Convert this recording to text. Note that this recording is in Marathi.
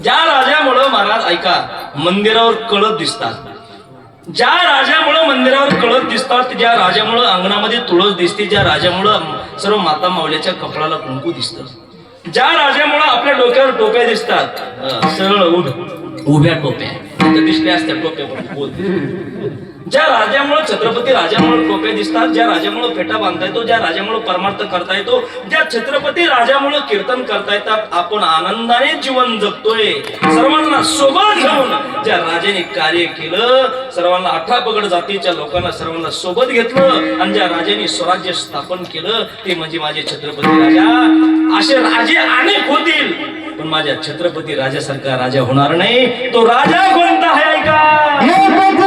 ज्या राजामुळं महाराज ऐका मंदिरावर कळत दिसतात, ज्या राजामुळं मंदिरावर कळत दिसतात, ज्या राजामुळं अंगणामध्ये तुळस दिसते, ज्या राजामुळं सर्व माता माऊलीच्या कपडाला कुंकू दिसतं, ज्या राजामुळं आपल्या डोक्यावर टोप्या दिसतात, सरळ उभ्या टोप्या दिसल्या असत्या टोप्या पण ज्या राजामुळे छत्रपती राजामुळे टोप्या दिसतात, ज्या राजामुळे फेटा बांधता येतो, ज्या राजामुळे परमार्थ करता येतो, ज्या छत्रपती राजामुळे कीर्तन करता येतात, आपण आनंदाने जीवन जगतोय सर्वांना सोबत घेऊन ज्या राजाने कार्य केलं, सर्वांना 18 पगड जातीच्या लोकांना सर्वांना सोबत घेतलं आणि ज्या राजाने स्वराज्य स्थापन केलं ते म्हणजे माझे छत्रपती राजा. असे राजे अनेक होतील पण माझ्या छत्रपती राजासारखा राजा होणार नाही. तो राजा कोणता आहे ऐका.